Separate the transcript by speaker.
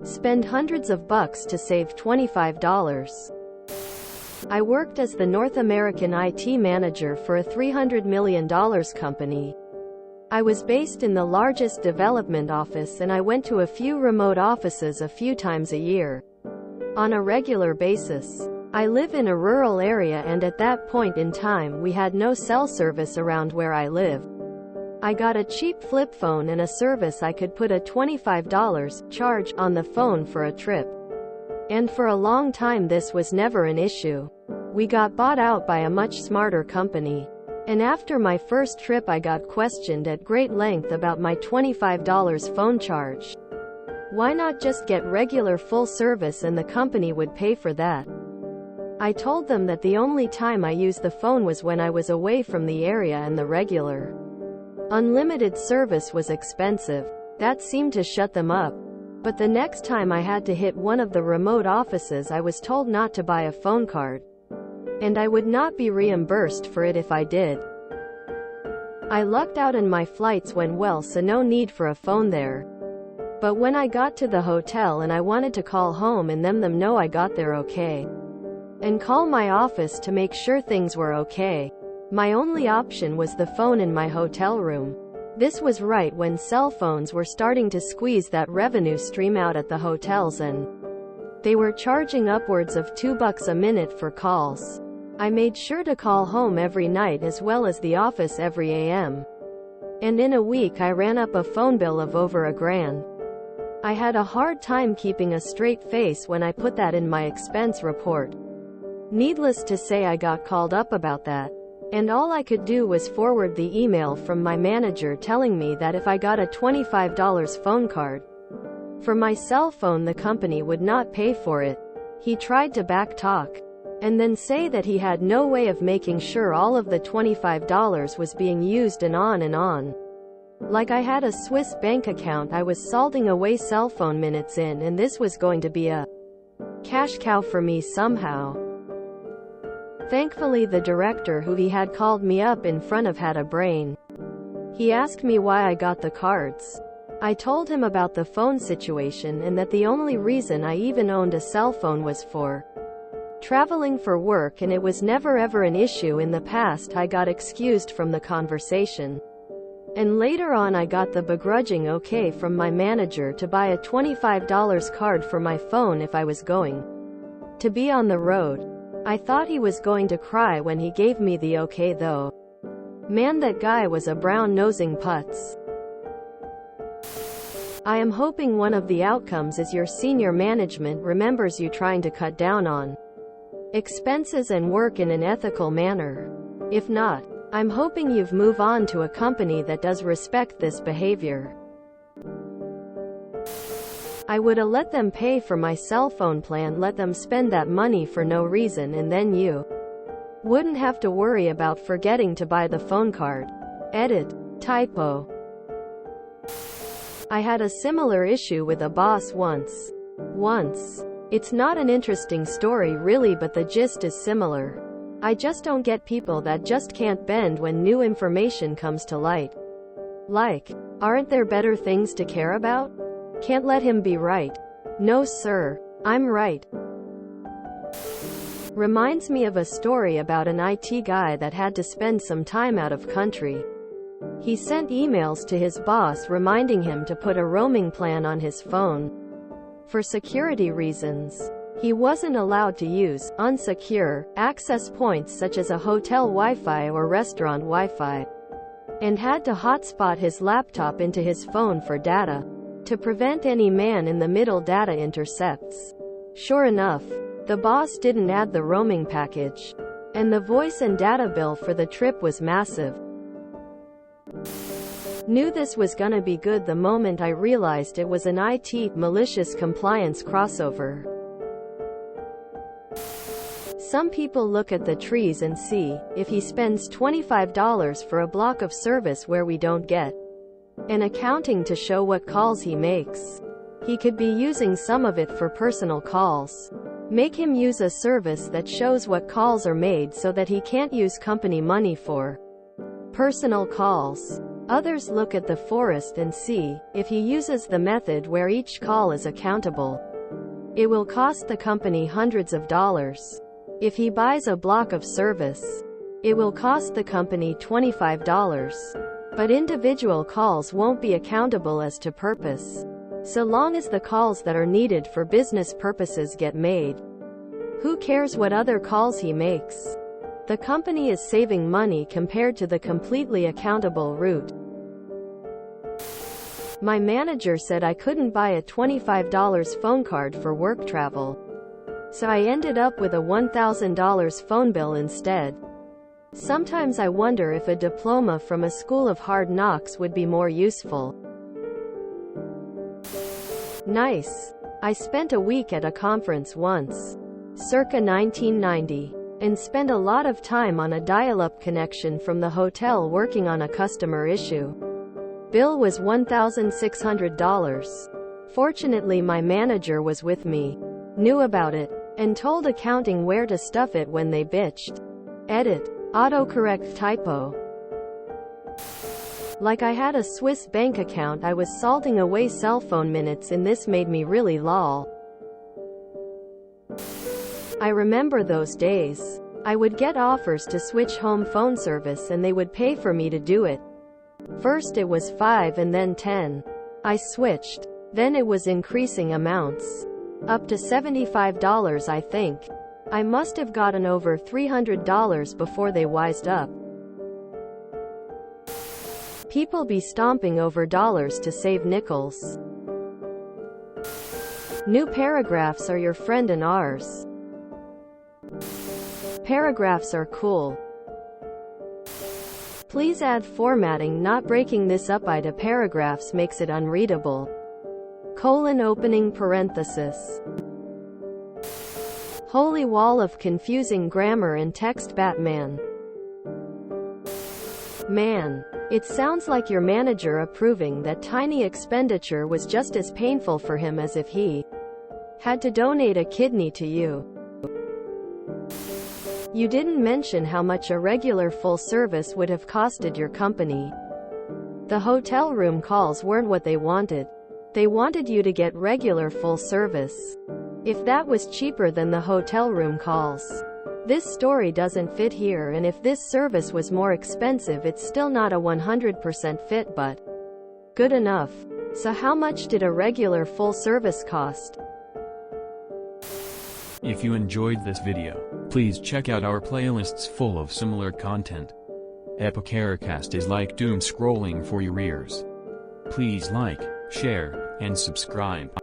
Speaker 1: Spend hundreds of bucks to save $25. I worked as the North American IT manager for a $300 million company. I was based in the largest development office, and I went to a few remote offices a few times a year. On a regular basis. I live in a rural area, and at that point in time we had no cell service around where I live. I got a cheap flip phone and a service I could put a $25 charge on the phone for a trip. And for a long time this was never an issue. We got bought out by a much smarter company. And after my first trip I got questioned at great length about my $25 phone charge. Why not just get regular full service and the company would pay for that? I told them that the only time I used the phone was when I was away from the area and the regular unlimited service was expensive. That seemed to shut them up. But the next time I had to hit one of the remote offices I was told not to buy a phone card. And I would not be reimbursed for it if I did. I lucked out and my flights went well, so no need for a phone there. But when I got to the hotel and I wanted to call home and them know I got there okay, and call my office to make sure things were okay, my only option was the phone in my hotel room. This was right when cell phones were starting to squeeze that revenue stream out at the hotels, and they were charging upwards of $2 a minute for calls. I made sure to call home every night as well as the office every AM. And in a week I ran up a phone bill of over $1,000. I had a hard time keeping a straight face when I put that in my expense report. Needless to say, I got called up about that. And all I could do was forward the email from my manager telling me that if I got a $25 phone card for my cell phone, the company would not pay for it. He tried to backtalk and then say that he had no way of making sure all of the $25 was being used, and on and on. Like I had a Swiss bank account I was salting away cell phone minutes in, and this was going to be a cash cow for me somehow. Thankfully the director who he had called me up in front of had a brain. He asked me why I got the cards. I told him about the phone situation and that the only reason I even owned a cell phone was for traveling for work, and it was never ever an issue in the past. I got excused from the conversation. And later on I got the begrudging okay from my manager to buy a $25 card for my phone if I was going to be on the road. I thought he was going to cry when he gave me the okay though. Man, that guy was a brown-nosing putz. I am hoping one of the outcomes is your senior management remembers you trying to cut down on expenses and work in an ethical manner. If not, I'm hoping you've moved on to a company that does respect this behavior. I woulda let them pay for my cell phone plan, let them spend that money for no reason, and then you wouldn't have to worry about forgetting to buy the phone card. Edit. Typo. I had a similar issue with a boss once. It's not an interesting story really, but the gist is similar. I just don't get people that just can't bend when new information comes to light. Like, aren't there better things to care about? Can't let him be right. No sir, I'm right. Reminds me of a story about an IT guy that had to spend some time out of country. He sent emails to his boss reminding him to put a roaming plan on his phone. For security reasons, he wasn't allowed to use unsecure access points such as a hotel Wi-Fi or restaurant Wi-Fi, and had to hotspot his laptop into his phone for data to prevent any man-in-the-middle data intercepts. Sure enough, the boss didn't add the roaming package, and the voice and data bill for the trip was massive. Knew this was gonna be good the moment I realized it was an IT malicious compliance crossover. Some people look at the trees and see, if he spends $25 for a block of service where we don't get an accounting to show what calls he makes, he could be using some of it for personal calls. Make him use a service that shows what calls are made so that he can't use company money for personal calls. Others look at the forest and see, if he uses the method where each call is accountable, it will cost the company hundreds of dollars. If he buys a block of service, it will cost the company $25. But individual calls won't be accountable as to purpose, so long as the calls that are needed for business purposes get made. Who cares what other calls he makes? The company is saving money compared to the completely accountable route. My manager said I couldn't buy a $25 phone card for work travel, so I ended up with a $1,000 phone bill instead. Sometimes I wonder if a diploma from a school of hard knocks would be more useful. Nice. I spent a week at a conference once, circa 1990, and spent a lot of time on a dial-up connection from the hotel working on a customer issue. Bill was $1,600. Fortunately, my manager was with me, knew about it, and told accounting where to stuff it when they bitched. Edit. Autocorrect typo. Like I had a Swiss bank account I was salting away cell phone minutes in. This made me really lol. I remember those days. I would get offers to switch home phone service and they would pay for me to do it. First it was $5 and then $10. I switched. Then it was increasing amounts. Up to $75 I think. I must have gotten over $300 before they wised up. People be stomping over dollars to save nickels. New paragraphs are your friend and ours. Paragraphs are cool. Please add formatting. Not breaking this up into paragraphs makes it unreadable. Opening parenthesis. Holy wall of confusing grammar and text. Batman. Man. It sounds like your manager approving that tiny expenditure was just as painful for him as if he had to donate a kidney to you. You didn't mention how much a regular full service would have costed your company. The hotel room calls weren't what they wanted. They wanted you to get regular full service. If that was cheaper than the hotel room calls, this story doesn't fit here, and if this service was more expensive, it's still not a 100% fit, but good enough. So how much did a regular full service cost?
Speaker 2: If you enjoyed this video, please check out our playlists full of similar content. Epicaricast is like doom scrolling for your ears. Please like, share, and subscribe.